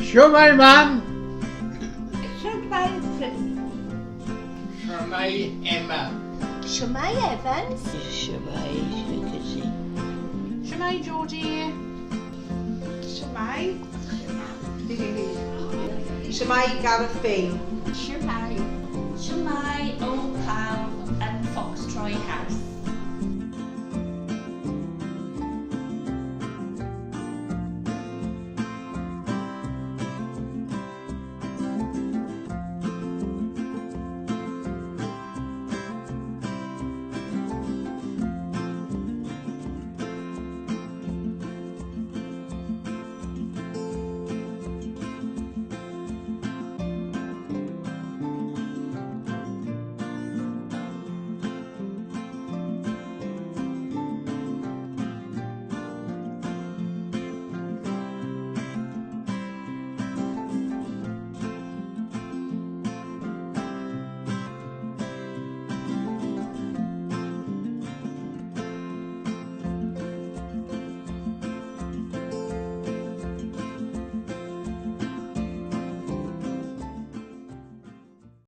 Shwmae mam? Shwmae Shwmae Emma? Shwmae Evans? Shwmae Lucasy. Shwmae Georgie. Shwmae? Shwmae Gareth Bean. Shwmae? Shwmae Old Pal and Foxtroy House.